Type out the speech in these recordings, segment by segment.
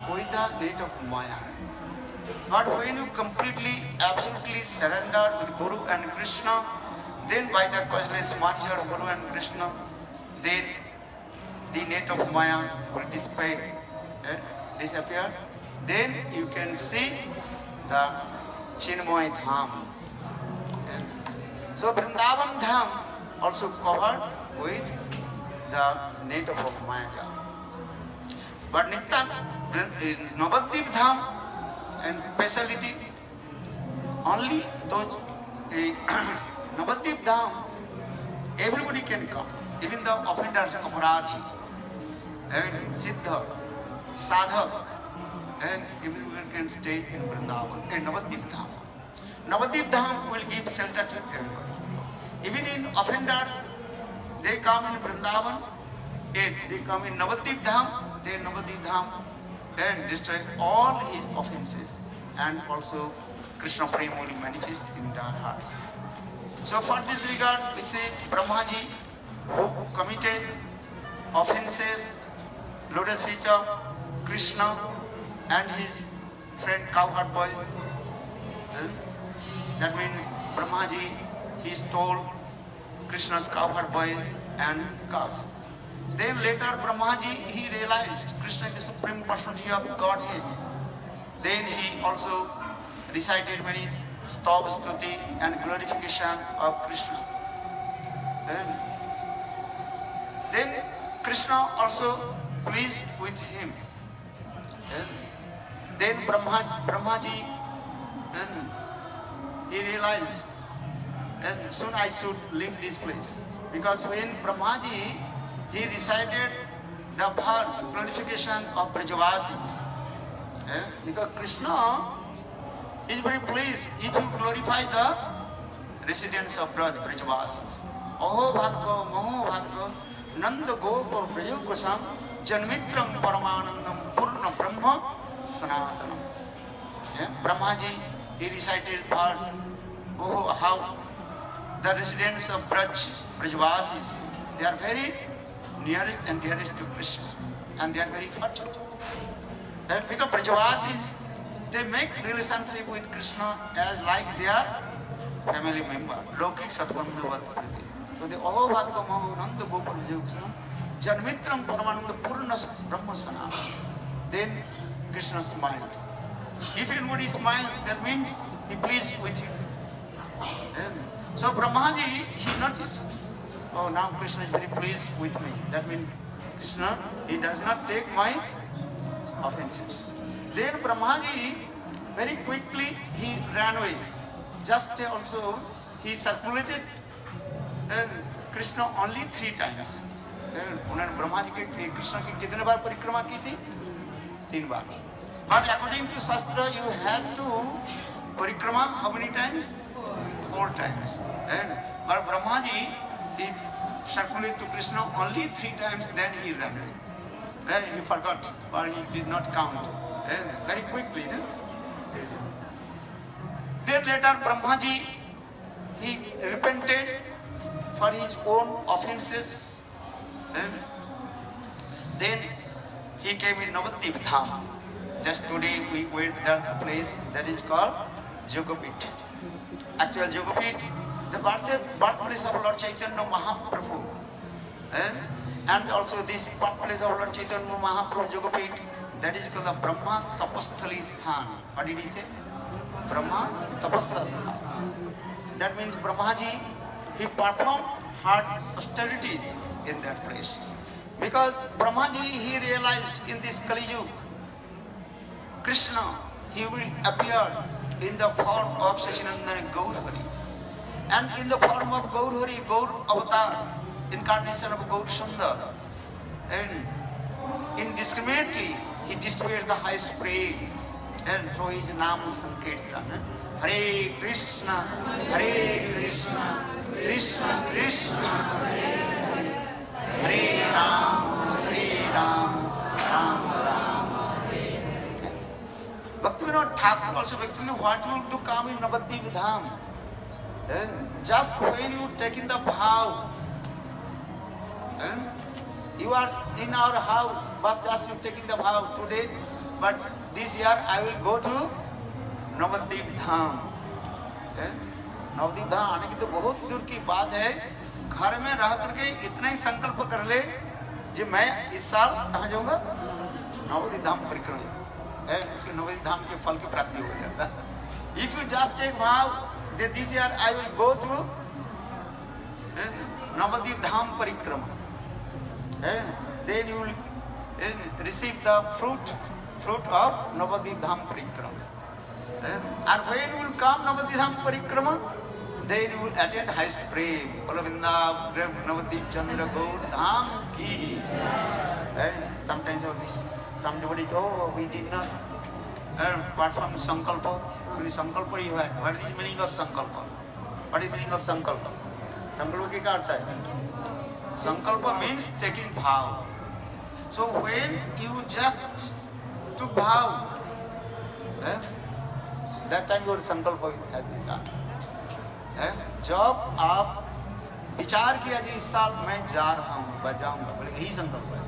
with the net of Maya. But when you completely, absolutely surrender with Guru and Krishna, then by the causeless mercy of Guru and Krishna, then the net of Maya will disappear. Then you can see the Chinmay Dham. So Vrindavan Dham also covered with the net of Maya. But Navadvip Dham and speciality, only those Navadvip Dham, everybody can come, even the offenders and Aparadhi, and Siddha, Sadhak, and everyone can stay in Vrindavan, in Navadvip Dham. Navadvip Dham will give shelter to everybody. Even in offenders, they come in Vrindavan, and they come in Navadvip Dham, then Navadvip Dham and destroy all his offenses, and also Krishna Prema will manifest in their heart. So for this regard, we say Brahmaji, who committed offenses, lotus feet of Krishna and his friend cowherd boy. That means Brahmaji, he stole Krishna's cowherd boys and cows. Then later Brahmaji, he realized Krishna is the supreme personality of Godhead. Then he also recited many stava, stuti and glorification of Krishna. Then Krishna also pleased with him. Then Brahmaji, then he realized, and soon I should leave this place. Because when Brahmaji, he recited the verse glorification of Brajavasis. Because Krishna is very pleased if you glorify the residents of Brajavasis. Aho bhagya, maho bhagya, nanda gopa brajokasam, janmitram paramanandam purna brahma sanatanam. Brahmaji, he recited verse, oh, how the residents of Brajavasis, they are very nearest and dearest to Krishna, and they are very fortunate. And because Brajavasis, they make relationship with Krishna as like their family member. Lokik Satvandavat. So they all bhagya maho nanda gopal vijayuksanam janmitram paramananda purna brahma sanam. Then Krishna smiled. If anybody smiled, that means he pleased with you. So Brahmaji, he noticed, oh, now Krishna is very pleased with me. That means Krishna, he does not take my offenses. Then Brahmaji, very quickly, he ran away. Just also, he circulated Krishna only 3 times. उन्होंने ब्रह्मा जी के कृष्ण की कितने बार परिक्रमा की थी? 3 बार. But according to Shastra, you have to parikrama how many times? 4 times. But Brahmaji, he circulated to Krishna only 3 times, then he ran away. He forgot, or he did not count. Very quickly. Then later Brahmaji, he repented for his own offenses. Then he came in Navadvip Dham. Just today we went to the place that is called Jogapit. Actual Jogapit, the birthplace of Lord Chaitanya Mahaprabhu. And also this birthplace of Lord Chaitanya Mahaprabhu Jogapit, that is called the Brahma Tapasthali Sthan. What did he say? Brahma Tapasthali Sthan. That means Brahmaji, he performed hard austerities in that place. Because Brahmaji, he realized in this Kali Yuga, Krishna, he will appear in the form of Sachinandana Gaurhari. And in the form of Gaurhari, Gaur Avatar, incarnation of Gaur Sundar. And indiscriminately, he displayed the highest praise. And through his Nam Sankirtan. Hare Krishna, Krishna Krishna, Hare Ram, Ram Ram. Bhaktivinoda Thakur also explained what will to come in Navadvip Dham. Just when you taking the vow, you are in our house, but just you taking the vow today, but this year I will go to Navadvip धाम। नवद्वीप धाम आने की तो बहुत दूर की बात है, घर में रह करके इतना ही संकल्प कर ले कि मैं इस साल कहाँ जाऊंगा, नवद्वीप धाम परिक्रमा है, उसके नवद्वीप धाम के फल की प्राप्ति हो जाता। इफ यू जस्ट टेक भाव that this year I will go to Navadvip Dham parikrama, then you will receive the fruit of Nabadwip Dham परिक्रमा। And when you will come Navadvip Dham Parikrama, then you will attend highest prem. Balavinda Navadvip Chandra Gaur Dham ki. Sometimes somebody, oh, we did not perform Sankalpa. Sankalpa you had. What is the meaning of Sankalpa? What is the meaning of Sankalpa? Sankalpa ki kya artha hai? Sankalpa means taking bhav. So when you just took bhav, that time your संकल्प has been done। जब आप विचार किया जी इस साल मैं जा रहा हूँ, बजाऊंगा, बोले यही संकल्प है।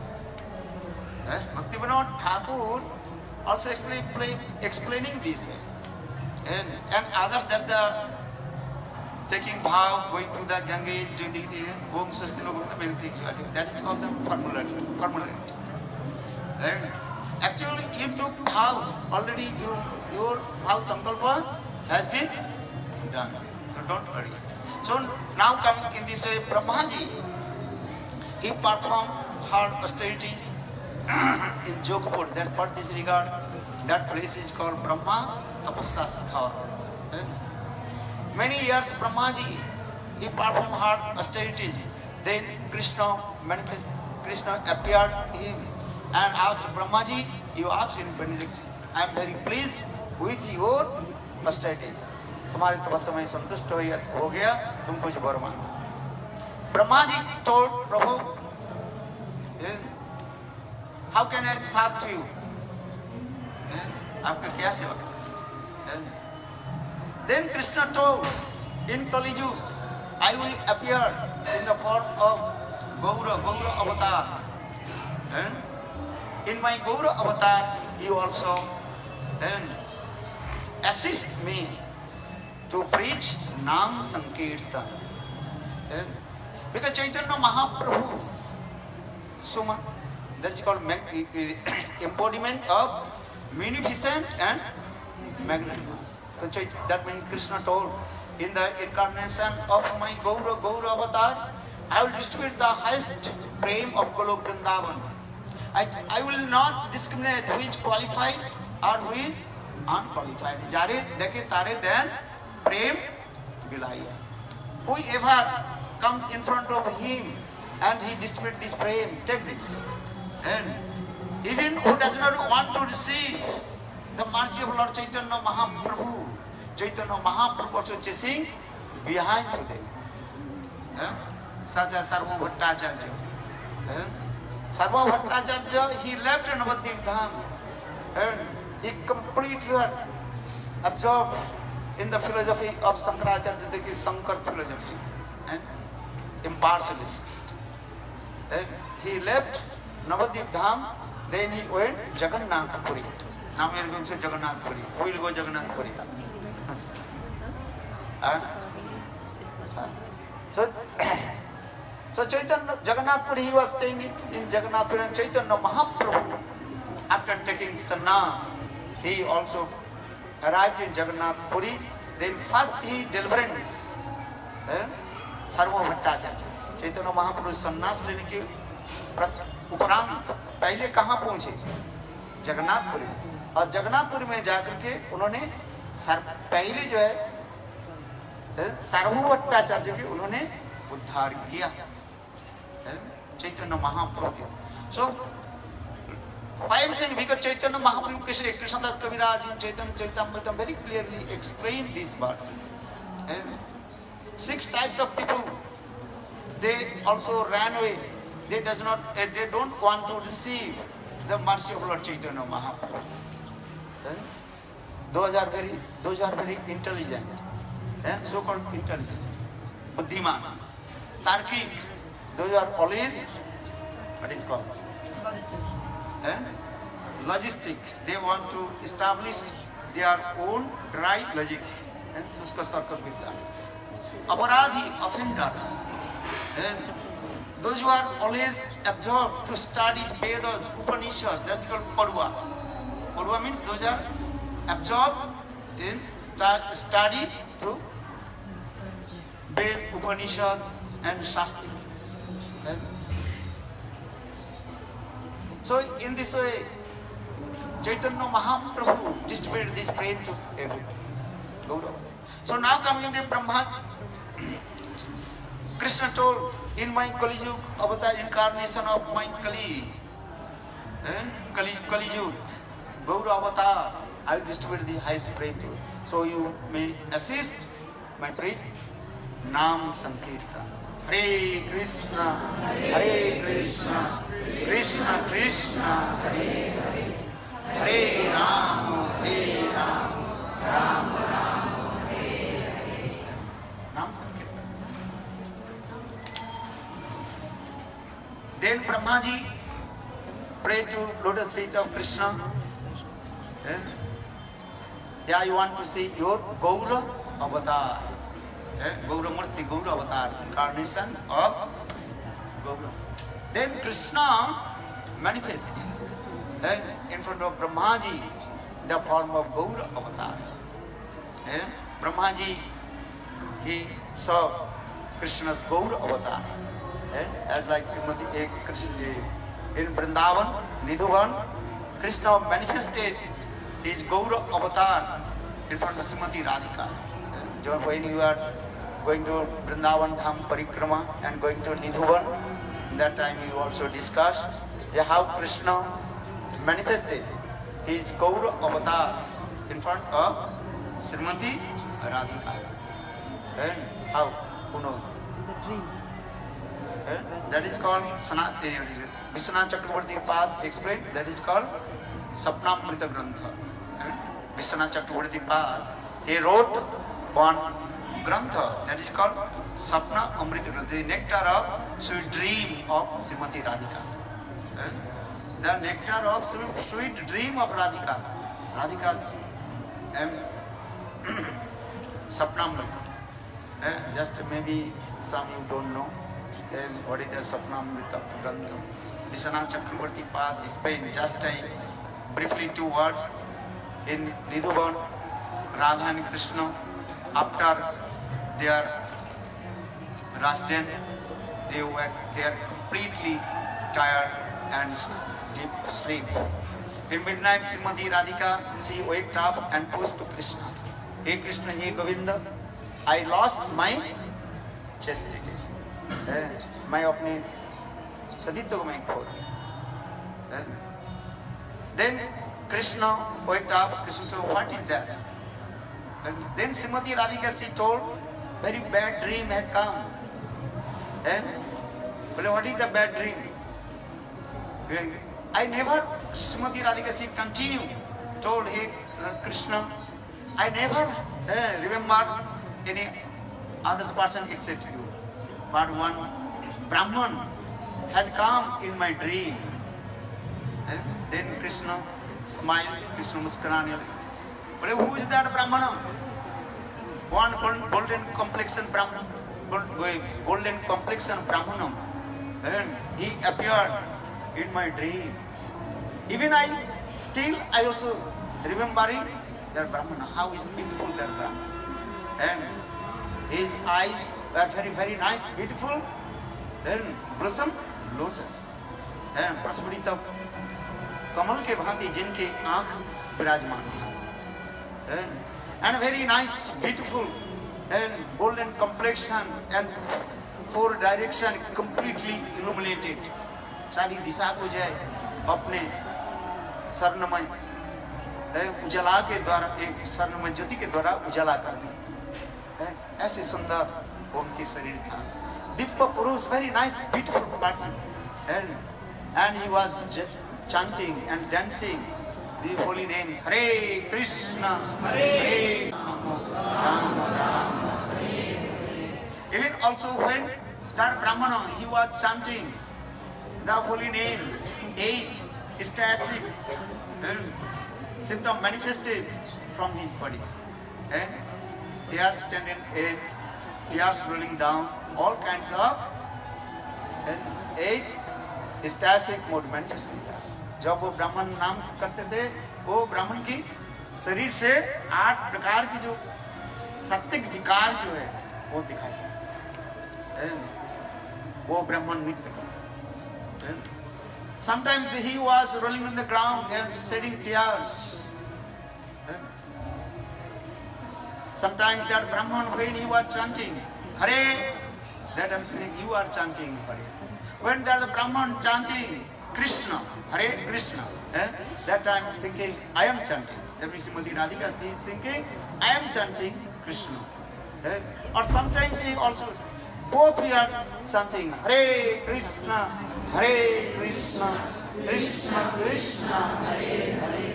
भक्ति Vinod Thakur also explaining this way, and others that the taking vow, going to the Ganges, doing the Om Sastino Gupta, that is called the formula. And actually you took vow already, your vow sankalpa has been done, so don't worry. So now coming in this way, Brahmaji, he performed hard austerities in Jogapur. That for this regard, that place is called Brahma Tapasya Stha. Many years Brahmaji, he performed hard austerities. Then Krishna appeared to him and asked Brahmaji, you asked in benediction, I am very pleased with your austerities. तुम्हारे तपस्या में संतुष्ट हो गया, तुम कुछ वर मांगो। Brahmaji told Prabhu, how can I serve you? आपका क्या सेवा करें? Then Krishna told, in Kali Yuga, I will appear in the form of Gaura avatar. In my Gaura avatar, you also assist me to preach Nam Sankirtan. Because Chaitanya Mahaprabhu, Suma, that is called embodiment of munificent and magnanimous. That means Krishna told, in the incarnation of my Gaura avatar, I will distribute the highest prem of Golok Vrindavan. I will not discriminate who is qualified or who is unqualified. Jare dekhe tare then prem bilaiya. Whoever comes in front of him and he distributes this prem, take this. And even who does not want to receive the mercy of Lord Chaitanya Mahaprabhu, Chaitanya Mahaprabhu also chasing behind them. Such as Sarva Bhattacharya. Sarva Bhattacharya, he left Navadvip Dham and he completely absorbed in the philosophy of Shankaracharya, that is Shankar philosophy, and impartialist. Then he left Navadvip Dham, then he went Jagannath Puri. Now we are going to Jagannath Puri. We will go Jagannath Puri. So Chaitanya, Jagannath Puri, he was staying in Jagannath Puri, and Chaitanya Mahaprabhu, after taking sannyas, he also arrived in Jagannath Puri. Then first he deliverance Sarva Bhattacharya. Chaitanya Mahaprabhu sannyas लेने के उपरांत पहले कहाँ पहुँचे? जगन्नाथपुरी। और जगन्नाथपुरी में जाकर के उन्होंने पहले जो है सर्व भट्टाचार्य के उन्होंने उद्धार किया, Chaitanya Mahaprabhu. So why I am saying, because Chaitanya Mahaprabhu, Krishnadas Kaviraj in Chaitanya Charitamrita very clearly explained this verse. 6 types of people, they also ran away. They don't want to receive the mercy of Lord Chaitanya Mahaprabhu. Those are very intelligent, so-called intelligent, buddhiman, tarkic. Those are always what is called logistic. They want to establish their own dry logic. And Suska Tarka Vidya. Aparadhi, offenders. And those who are always absorbed to study Vedas, Upanishads, that's called Padua. Padua means those are absorbed in study to Ved, Upanishad and Shastri. So in this way, Chaitanya Mahaprabhu distributed this praise to everyone. So now coming to Brahma, Krishna told, in my Kali Yuga avatar incarnation of my Kali Yuga, Gaura avatar, I will distribute the highest praise to you. So you may assist my praise. Nam Sankirtan. Hare Krishna, Hare Krishna, Krishna Krishna, Hare Hare, Hare Rama, Hare Rama, Rama Rama, Hare Hare. Nam Sankirtan. Then Brahmaji prayed to lotus feet of Krishna. Yeah, you want to see your Gaura avatar. Gaura Murti, Gaura avatar, incarnation of Gaura. Then Krishna manifested in front of Brahmaji the form of Gaura avatar. Brahmaji, he saw Krishna's Gaura avatar. As like Srimati Krishna in Vrindavan, Nidhuvan, Krishna manifested his Gaura avatar in front of Srimati Radhika. When you are going to Vrindavan Dham Parikrama and going to Nidhuvan, that time you also discuss how Krishna manifested his Gaura avatar in front of Srimati Radhika. And how? Who knows? The trees. That is called Vishwanath Chakravarti Pad explained, that is called Sapnamrita Grantha. Vishwanath Chakravarti Pad, he wrote one Grantha that is called Sapna Amrita Grantha, the nectar of sweet dream of Srimati Radhika. The nectar of sweet dream of Radhika. Radhika's Sapnamrita. Just maybe some you don't know. What is the Sapnamrita Grantha? Vishwanath Chakravarti Pad explained just briefly 2 words. In Nidhuvan, Radha and Krishna, after their residence, they are completely tired and deep sleep. In midnight, Srimati Radhika, she waked up and pushed to Krishna. Hey Krishna, hey Govinda, I lost my chastity. मैं अपने सदित्व को मैं खो दिया. Then Krishna waked up. Krishna said, what is that? And then Srimati Radhika, she told, very bad dream had come. And what is the bad dream? I never, Srimati Radhika, she continued, told, hey Krishna, I never remember any other person except you. But one Brahman had come in my dream. And then Krishna smiled, Krishna muskarani. But who is that Brahmana? One golden complexion Brahmana, golden complexion Brahmana. And he appeared in my dream. Even I also remembering that Brahmana, how is beautiful that Brahmana. And his eyes were very, very nice, beautiful. Then blossom, lotus. And Praspadita कमल के भांति जिनके आंख विराजमान था, and very nice, beautiful, and golden complexion and 4 direction completely illuminated. सारी दिशा को जो है अपने स्वर्णमय उजाला के द्वारा, एक स्वर्णमय ज्योति के द्वारा उजाला कर दी. ऐसे सुंदर उनकी शरीर था. दिव्य पुरुष, very nice, beautiful person, and he was chanting and dancing the holy names Hare Krishna, Hare Rama, Rama, Hare Hare. Even also when that Brahmana, he was chanting the holy names 8 static symptom manifested from his body. And tears standing in, tears rolling down, all kinds of 8 static mode manifested. जब वो ब्राह्मण नाम करते थे, वो ब्राह्मण की शरीर से 8 प्रकार की जो सात्विक विकार जो है वो दिखाई, वो ब्राह्मण नृत्य का. Sometimes he was rolling on the ground and shedding tears. Sometimes that Brahman, when he was chanting Hare, that I'm saying you are chanting Hare. When that Brahman chanting Krishna, Hare Krishna, that time thinking I am chanting. Every Srimati Radhika is thinking I am chanting Krishna. Or sometimes he also, both we are chanting Hare Krishna, Hare Krishna, Krishna Krishna, Hare Hare,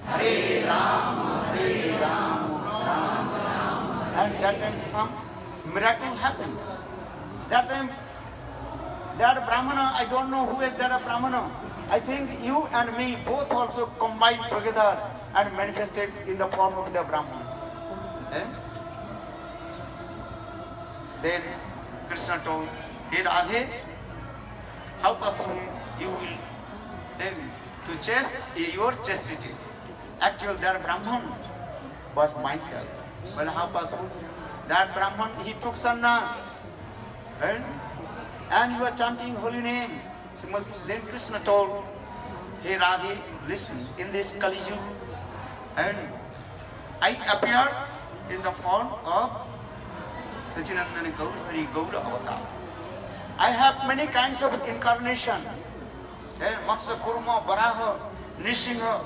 Hare Rama, Hare Rama, Rama Rama. And that time some miracle happened. That time that Brahmana, I don't know who is that Brahmana. I think you and me both also combined together and manifested in the form of the Brahman. Then Krishna told, hey Radhe, how possible you will then to chase your chastity? Actually, that Brahman was myself. Well, how possible? That Brahman, he took sannyas, right? And you are chanting holy names. Then Krishna told, hey Radhe, listen, in this Kali Yuga, and I appeared in the form of Sachinandana Gaurahari Gaura Avatar. I have many kinds of incarnation, Matsya Kurma, Varaha, Nishinga,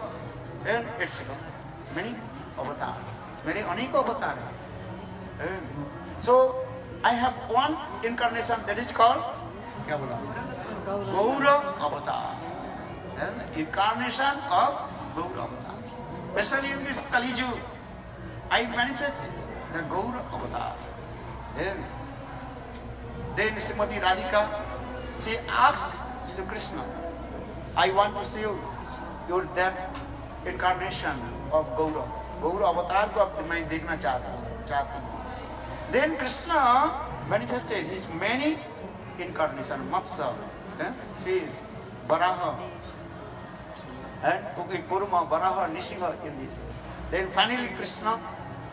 and etc. Many avatars, many anika avatars. So I have one incarnation that is called Gaura Avatar. Incarnation of Gaura Avatar. Especially in this Kali Yuga, I manifested the Gaura Avatar. Then Srimati Radhika, she asked to Krishna, I want to see your that incarnation of Gaura. Gaura Avatar ko ab main dekhna chahta hu. Then Krishna manifested his many incarnations, Matsya, fish, Varaha, and Kurma, Varaha, Nishinga in this. Then finally Krishna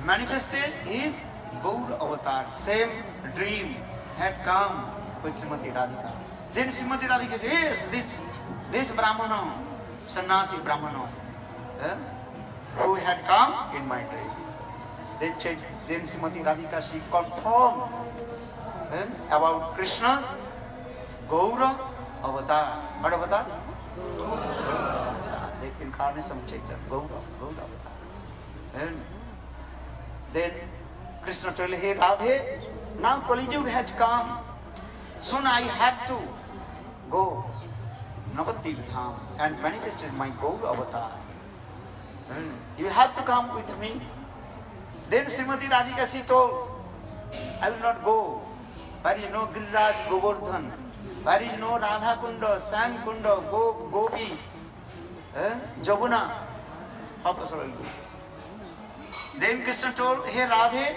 manifested his Gaura Avatar. Same dream had come with Srimati Radhika. Then Srimati Radhika says, yes, this Brahmana, Sannyasi Brahmana, who had come in my dream. Then Srimati Radhika, she confirmed about Krishna's Gaura Avatar. What avatar? The incarnation of Chaitanya, Gaura Avatar. And then Krishna told, hey Radhe, now Kali Yuga has come. Soon I have to go Navadvip Dham and manifested my Gaura Avatar. You have to come with me. Then Srimati Radhika, she told, I will not go. There is no Giriraj Govardhan. There is no Radha Kunda, Sam Kunda, Gopi, Jabuna. How possible will go? Then Krishna told, hey Radhe,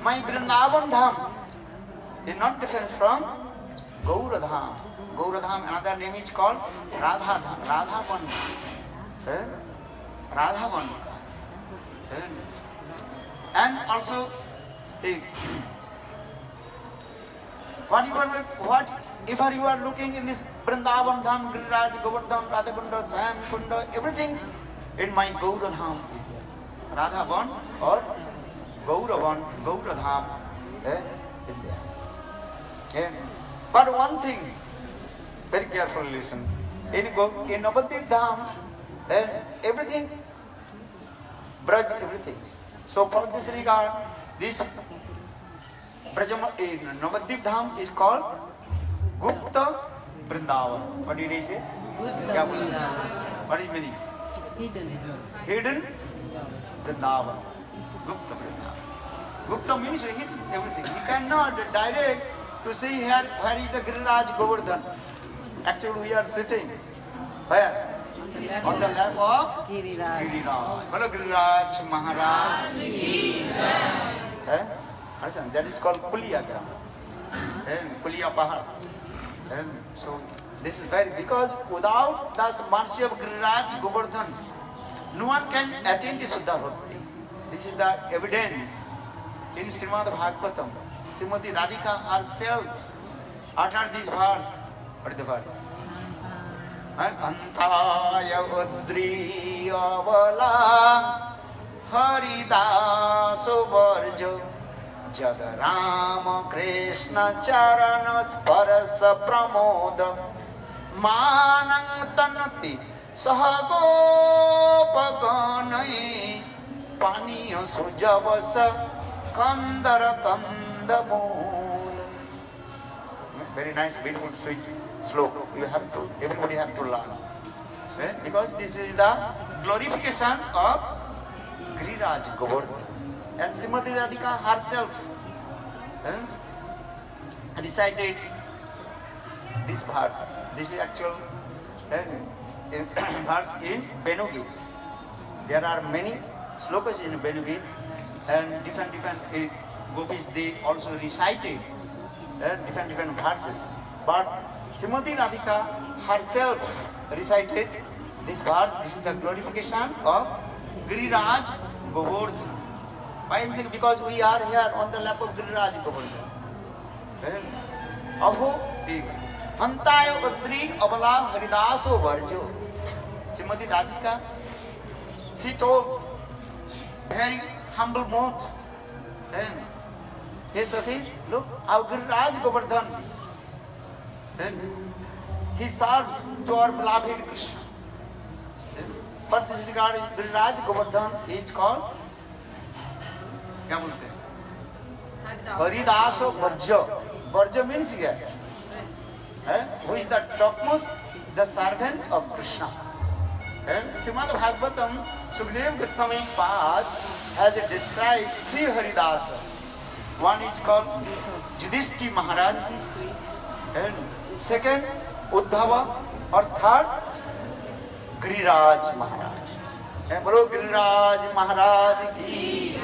my Vrindavan Dham is not different from Gaura Dham. Gaura Dham, another name is called Radha Dham, Radhavan. Radhavan. And also, whatever you are looking in this Vrindavan Dham, Giriraj, Govardhan, Radha Kunda, Sam Kunda, everything in my Gaura Dham. Radhavan or Gauravan, Gaura Dham is there. But one thing, very carefully listen. In Navadvip Dham, everything, Braj, everything. So for this regard, this Navadvip Dham is called Gupta Vrindavan. What did he say? What is meaning? Hidden Vrindavan. Gupta Vrindavan. Gupta means hidden everything. You cannot direct to see here where is the Giriraj Govardhan. Actually we are sitting. Where? on the lap of Giriraj. Hello, Giriraj Maharaj. Understand? That is called Kuliya Gram. Kuliya Pahad. So this is very, because without the mercy of Giriraj Govardhan, no one can attain the Suddha Bhakti. This is the evidence in Srimad Bhagavatam. Srimati Radhika herself uttered this verse. What is the verse? Antaya Udri Avala Haridaso Varjo Jad Rama Krishna Charana Sparasa Pramoda Manang Tanati Sahagopaganai Paniya Sujavasa Kandara Kandamul. Very nice, beautiful, sweet sloka. You have to, everybody have to learn. Because this is the glorification of Giriraj Govardhan. And Srimati Radhika herself recited this verse. This is actual verse in Venu Gita. There are many slokas in Venu Gita, and different gopis, they also recited different verses. But Srimati Radhika herself recited this verse. This is the glorification of Giriraj Govardhan. Why I'm saying? Because we are here on the lap of Giriraj Govardhan. Aho Antayo Adri Abala Haridaso Varjo. Srimati Radhika, she told very humble mood. Hey Sakhis, look, our Giriraj Govardhan, he serves to our beloved Krishna. But this regard Giriraj Govardhan is called क्या बोलते हैं? Haridaso Varjo. Varjo means here, who is the topmost, the servant of Krishna. And Srimad Bhagavatam, Sukadeva Goswami Pad has described three Haridasa. One is called Yudhishthira Maharaj, and second Uddhava, or third Giriraj Maharaj. And Bolo Giriraj Maharaj ki.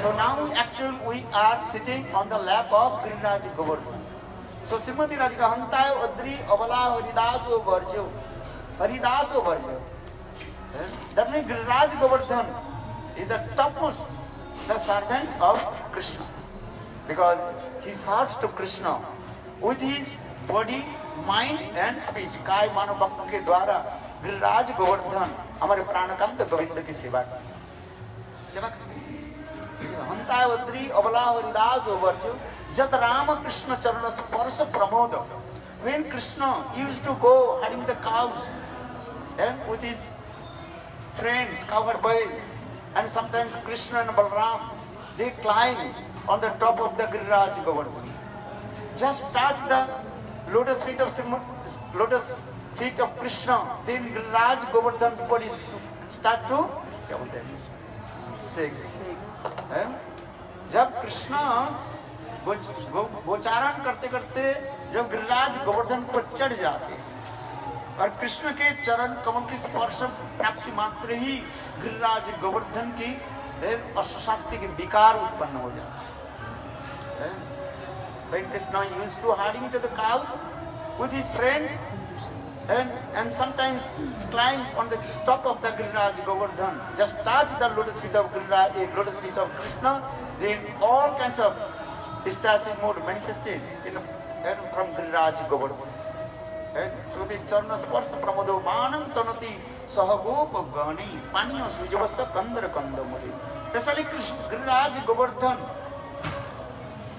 So now actually we are sitting on the lap of Giriraj Govardhan. So Srimati Radhika Hantayo Adri Avala Haridaso Varjo. Haridaso Varjo. That means Giriraj Govardhan is the topmost, the servant of Krishna. Because he serves to Krishna with his body, mind and speech. Kai Mano Bhakti के द्वारा गिरिराज गोवर्धन हमारे प्राणकंद गोविंद की सेवा हंतावत्री अबला हरिदास वर्जो जत राम कृष्ण चरण स्पर्श Pramod. When Krishna used to go herding the cows and with his friends, cowherd boys, and sometimes Krishna and Balram, they climb on the top of the Giriraj Govardhan. Just touch the lotus feet of Krishna, then Giriraj Govardhan's body start to shake. जब कृष्ण गोचारण करते करते जब गिरिराज गोवर्धन पर चढ़ जाते और कृष्ण के चरण कमल की स्पर्श प्राप्ति मात्र ही गिरिराज गोवर्धन की अष्टसात्विक विकार उत्पन्न हो जाता है. When Krishna used to herding to the cows with his friends and sometimes climbs on the top of the Giriraj Govardhan, just touch the lotus feet of Krishna, then all kinds of ecstatic mode manifested from Giriraj Govardhan. So the Charna Sparsa Pramodo Manam Tanati Sahagopa Gani Paniya Sujavasa Kandara Kandamuri. Especially Giriraj Govardhan,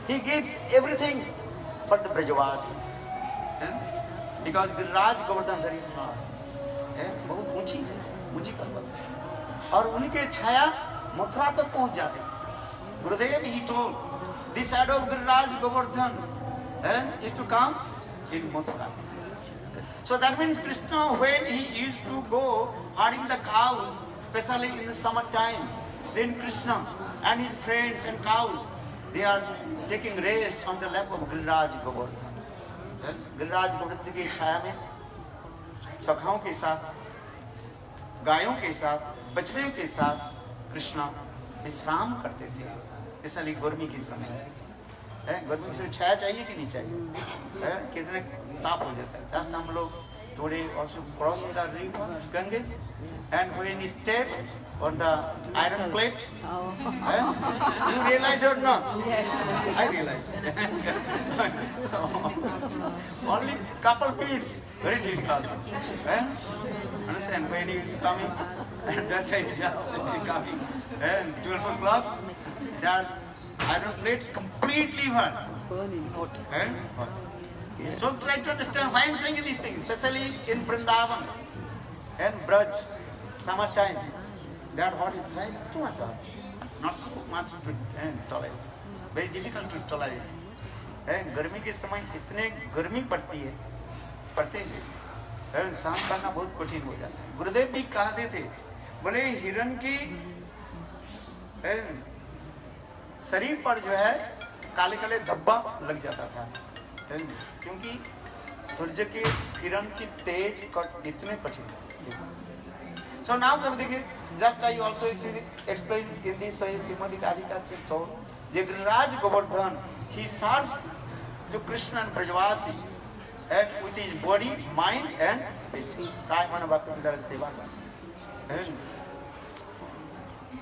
he gives everything for the Brajavasis. Because Giriraj Govardhan very hard, बहुत ऊंची है, ऊंची पर्वत है, और उनके छाया मथुरा तक पहुंच जाते. गुरुदेव he told, the shadow of Giriraj Govardhan is to come in Mathura. So that means Krishna, when he used to go herding the cows, especially in the summer time, then Krishna and his friends and cows, they are taking rest on the lap of Giriraj Govardhan. Giriraj Govardhan की छाया में सखाओं के साथ गायों के साथ, बछड़ों के साथ कृष्ण विश्राम करते थे, इसलिए गर्मी के समय है। गर्मी से छाया चाहिए कि नहीं चाहिए है? कितने ताप हो जाता है। जस्ट हम लोग थोड़े also cross the river Ganges and when he stepped on the iron plate, you realize or not? I realize. Only couple minutes, very difficult. Understand? When he is coming, and that time just coming, and 12 o'clock, that iron plate completely hot. Burning hot. Hot. So try to understand why I'm saying these things, especially in Vrindavan and Braj, summertime. That hot is like too much hot. Not so much to tolerate. Very difficult to tolerate. And गर्मी के समय इतने गर्मी पड़ती है, पड़ते हैं, सहन करना बहुत कठिन हो जाता है। गुरुदेव भी कहते थे, बोले हिरण की शरीर पर जो है काले काले धब्बा लग जाता था, क्योंकि सूर्य के किरण की तेज इतने कठिन है। So now come देखिए, just I also explain in this way, Srimati Radhika said so, Giriraj Govardhan, he serves to Krishna and Brajavasi and with his body, mind and spirit. काय मन बात अंदर सेवा कर।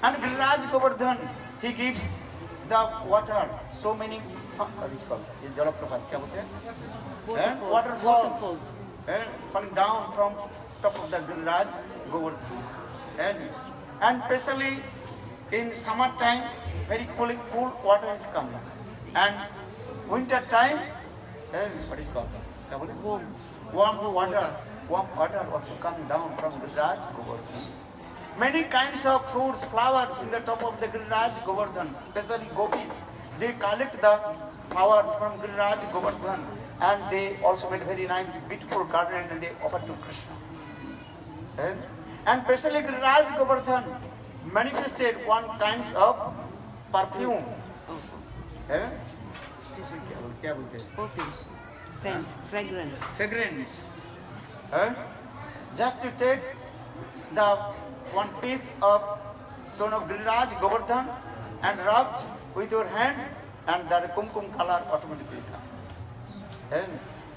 And Giriraj Govardhan, he gives the water, so many ये जलप्रपात क्या बोलते हैं? Waterfalls falling down from top of the Giriraj Govardhan, and especially in summer time, very cool water is coming, and winter time, what is called? क्या बोले? Warm water also coming down from Giriraj Govardhan. Many kinds of fruits, flowers in the top of the Giriraj Govardhan, especially gopis. They collect the flowers from Giriraj Govardhan and they also made very nice, beautiful garden and they offer to Krishna. And especially Giriraj Govardhan manifested one kind of perfume. क्या बोलते हैं? Perfume, scent, fragrance. Fragrance. Just to take the one piece of stone of Giriraj Govardhan and rub with your hands, and that kumkum color automatically comes.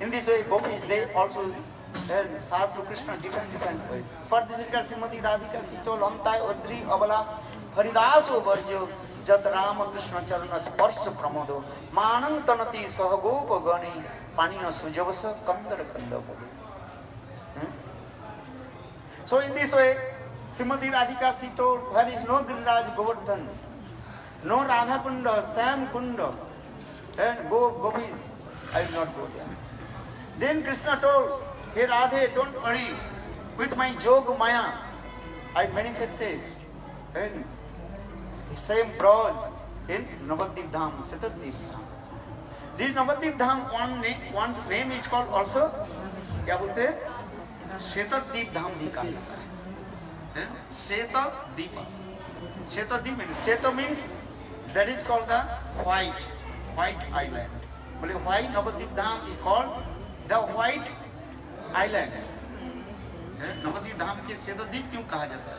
In this way, gopis they also serve to Krishna different ways. For this regard, Srimati Radhika Sito Lantai Odri Abala Haridaso Varjo Jat Rama Krishna Charana Sparsha Pramodo Manang Tanati Sahagopa Gani Panina Sujavasa Kandara Kanda. So in this way, Srimati Radhika Sito, there is no Giriraj Govardhan, no Radha Kunda, Sam Kunda, and gopis, I will not go there. Then Krishna told, hey Radhe, don't worry, with my Jog Maya, I manifested and same Braj in Navadvip Dham, Setadvip Dham. This Navadvip Dham, one's name is called also, क्या बोलते हैं? Setadvip Dham भी कहा जाता है। Setadvip. Setadvip means, Seta means that is called the white island. बोले why Navadvip Dham is called the white island? Nabadwip धाम के श्वेतद्वीप क्यों कहा जाता है?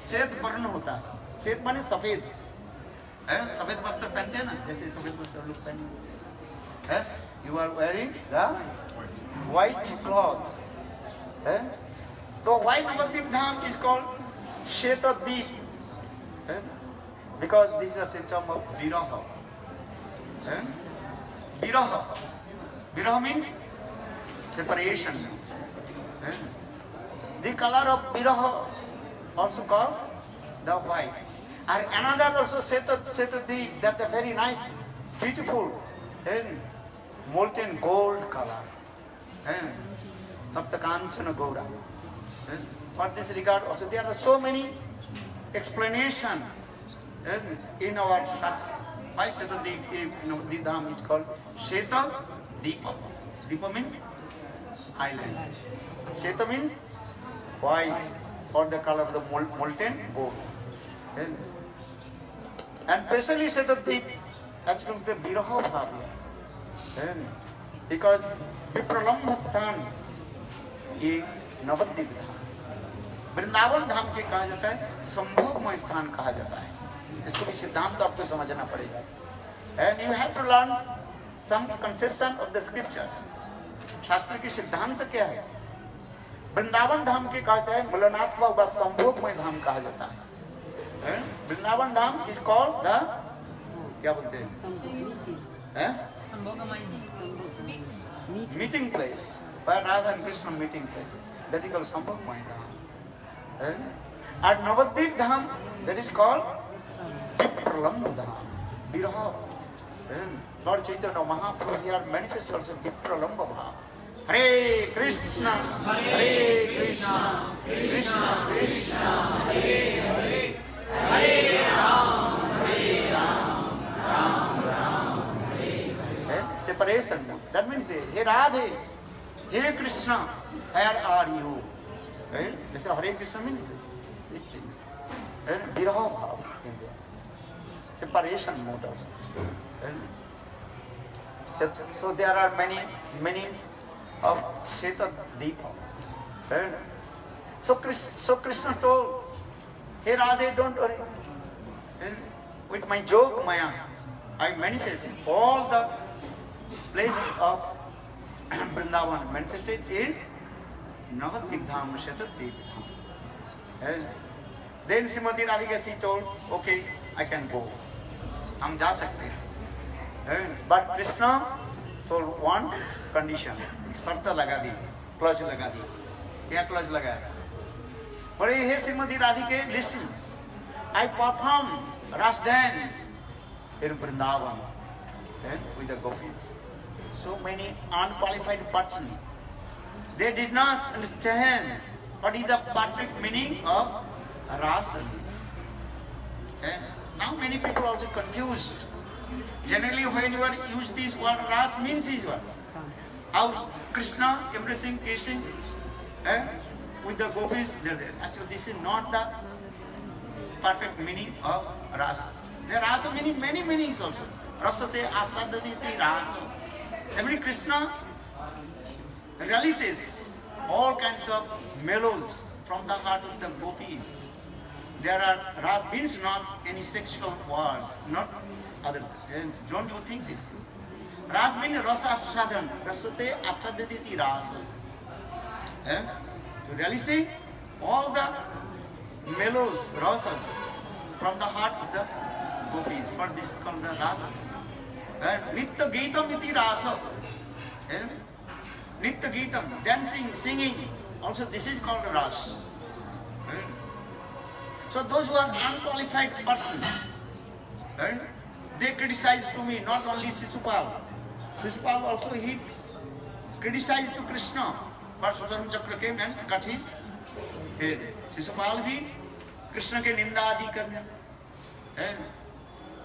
श्वेत वर्ण होता है, श्वेत माने सफेद, सफेद वस्त्र पहनते हैं ना, जैसे सफेद वस्त्र लोग पहने हैं, you are wearing the white cloth, तो why Navadvip Dham is called Shvetadvip, because this is a symptom of viraha. Viraha means separation. The color of Viraha also called the white. And another also Setadvip, that the very nice, beautiful and molten gold color. Saptakanchana Gouda. For this regard also there are so many explanations in our Shastra. Why Setadvip, the Dham is called Setadvipa. Deepa means island. Sheta means white or the color of the molten gold. And especially Setadvip, actually the Viraha Bhavya. Because Vipralambha Sthan is Navadvip. Vrindavan Dham के कहा जाता है संभोगमय स्थान कहा जाता है। इसको भी सिद्धांत तो आपको समझना पड़ेगा। And you have to learn some conception of the scriptures. शास्त्र के सिद्धांत क्या है? वृंदावन धाम के कहा जाता है मलनात्मा व संभोगमय धाम कहा जाता है। Vrindavan Dham is called the क्या बोलते हैं? Meeting place, Radha and Krishna meeting place, that is called Sambhogamaya Dham. And Navadvip Dham, that is called Vipralambha Dham, Viraha. Lord Chaitanya Mahaprabhu here manifests also Vipralambha Bhav. Hare Krishna, Hare Krishna, Krishna Krishna, Hare Hare, Hare Ram, Hare Ram, Ram Ram, Hare Hare. Separation. That means, Hey Radhe, Hey Krishna, where are you? Right? This is Hare Krishna means these things. And Viraha Bhav in there. Separation mode also. So there are many meanings of Sheta Deepa. And so Krishna told, Hey Radhe, don't worry. And with my joke Maya, I manifest all the places of Vrindavan manifested in Navadvip Dham, Shetadvip Dham. Then Srimati Radhika she told, okay, I can go. हम जा सकते हैं. But Krishna told one condition. शर्त लगा दी, clutch लगा दी. क्या clutch लगाया? बोले हे श्रीमती राधिके, listen. I perform ras dance in Vrindavan with the gopis. So many unqualified persons. They did not understand what is the perfect meaning of rasa. And now many people also confused. Generally when you are use this word ras means is what? How Krishna embracing, kissing with the gopis. Actually this is not the perfect meaning of rasa. There are also many meanings also. Rasate asadati rasa. Every Krishna releases all kinds of mellows from the heart of the gopis. There are ras means not any sexual words, not other. Don't you think this? Ras means rasa asadan, rasate asadati rasa. To releasing all the mellows, rasas from the heart of the gopis. For this is called the rasa. Nitya Geetam iti rasa. Nitya Geetam, dancing, singing, also this is called rasa. So those who are unqualified persons, they criticize to me, not only Sisupal. Sisupal also he criticized to Krishna. But Sudarshan Chakra came and cut his head. Sisupal भी कृष्ण के निंदा आदि करने.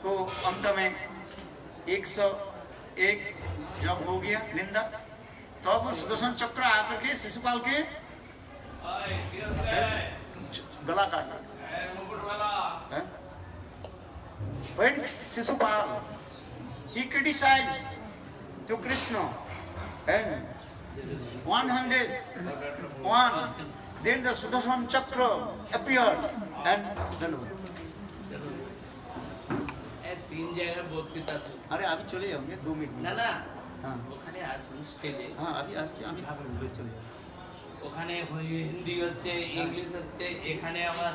तो अंत में 101 जब हो गया निंदा, तब सुदर्शन चक्र आकर के शिशुपाल के गला काटा. When Shishupal he criticized to Krishna and 101, then the Sudarshan Chakra appeared and then तीन जगह बहुत पिता थे. अरे अभी चले जाओगे 2 मिनट ना ना हाँ ওখানে আসুন স্টেজে. हाँ अभी আসছি আমি চলে যাবো. ওখানে হিন্দি হচ্ছে, ইংলিশ হচ্ছে, এখানে আবার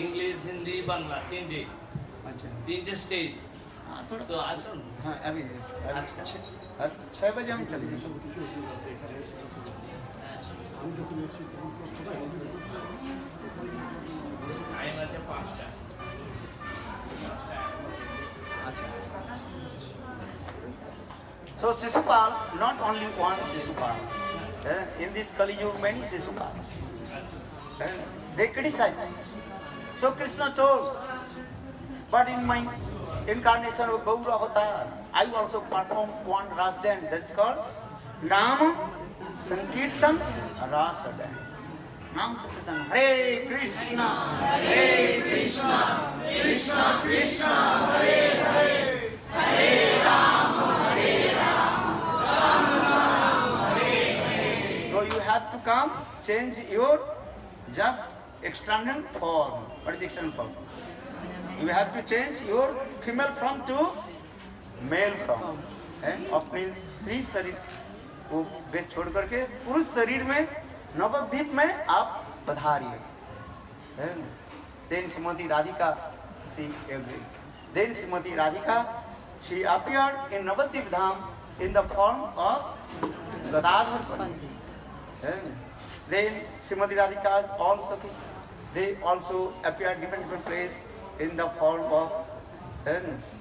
ইংলিশ, হিন্দি, বাংলা তিনটে স্টেজ. हाँ थोड़ा তো আসুন. हाँ अभी अच्छा. 6 बजे हम चले जाएंगे. টাইম আছে 5টা. So Shishupal, not only one Shishupal. In this Kali Yuga, many Shishupal. They criticize. So Krishna told, but in my incarnation of Gaura Avatar, I also perform one ras dance that is called Nama Sankirtan Rasa Dance. Nam Sankirtan. Hare Krishna, Hare Krishna, Krishna Krishna, Hare Hare, Hare Rama, Hare Rama, Rama Rama, Hare Hare. So you have to come, change your just external form. What is the external form? You have to change your female form to male form. अपने स्त्री शरीर को बेच छोड़ करके पुरुष शरीर में नवद्वीप में आप पधारिए. Then Srimati Radhika, she agreed. Then Srimati Radhika, she appeared in Navadvip Dham in the form of Gadadhar Pandit. Then Srimati Radhika's also, they also appeared different place in the form of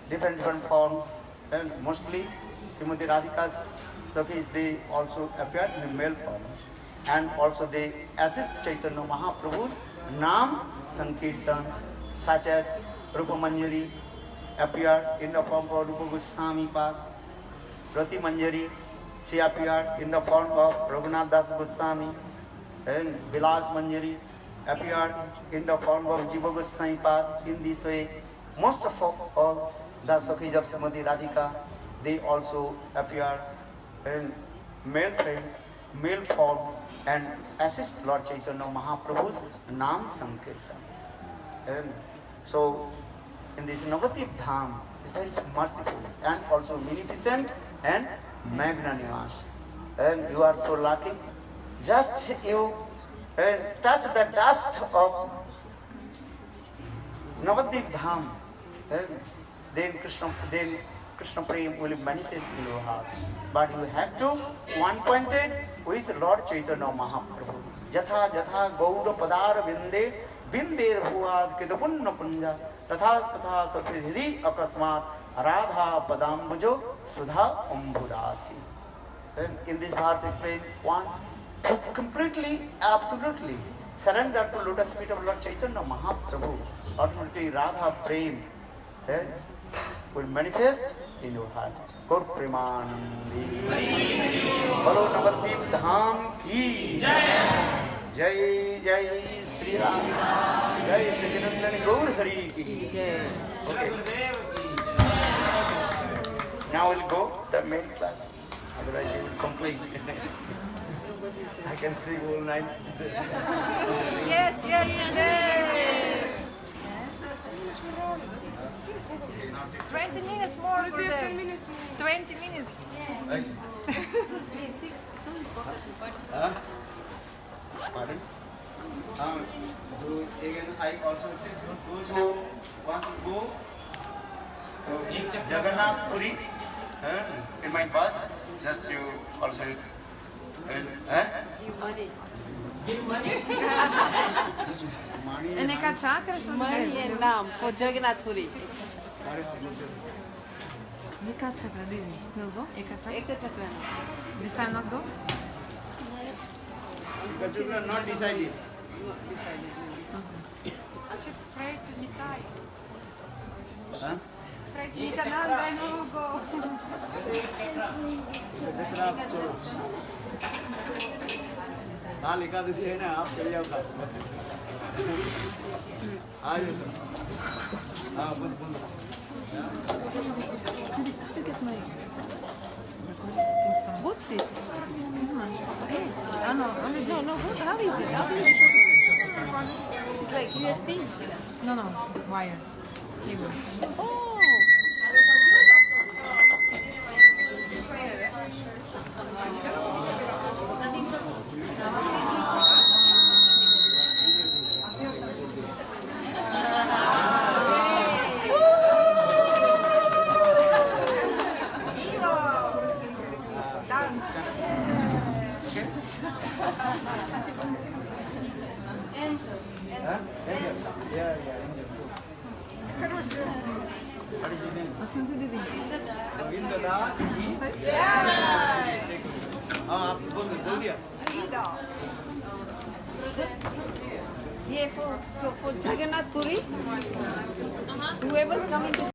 different forms. And mostly Srimati Radhika's Sakhis, they also appeared in the male form. And also they assist Chaitanya Mahaprabhu's Nam Sankirtan, such as Rupa Manjari appeared in the form of Rupa Goswami Pad. Rati Manjari, she appeared in the form of Raghunath Das Goswami. And Vilas Manjari appeared in the form of Jiva Goswami Pad. In this way, most of all the Sakhis of Srimati Radhika, they also appeared in male form and assist Lord Chaitanya Mahaprabhu's Nam Sankirtan. And so, in this Navadvip Dham, is very merciful and also magnificent and magnanimous. And you are so lucky. Just you touch the dust of Navadvip Dham, then Krishna Prem will manifest in your heart. But you have to one pointed with Lord Chaitanya Mahaprabhu. Jatha Jatha Gaura Padar Vinde Vinde Bhuad Kitapunna Punja Tatha Tatha Sathidhi Akasmat Radha Padambujo Sudha Umbudasi. Then in this verse explain one who completely, absolutely surrender to lotus feet of Lord Chaitanya Mahaprabhu. Ultimately Radha Prem will manifest in your heart. Gaur Premanandi. Bolo Navadvip Dham ki Jai Jai Sri Ram. Jai Sri Janandani Gaur Hari ki. Okay. Now we'll go to the main class. Otherwise you will complain. I can sleep all night. Yes. 20 minutes more for them. 20 minutes. Pardon? Again, I also those who want to go to Jagannath Puri in my bus, just you also. Give money. Money and Nam for Jagannath Puri. Eka chakra, Didi. We'll go? Eka chakra? Eka chakra. This time not go? Because you are not decided. I should pray to Nitai. Huh? Pray to Nityananda and we will go. हाँ एकादशी है ना आप चले जाओ आ जाओ हाँ बंद What's this? This one. Okay. No, only this. No, how is it? How is it? It's like USB. No, wire. Cable. Oh! Ravindra दास की हाँ आप बोल दिया Yeah, for Jagannath Puri, whoever's coming to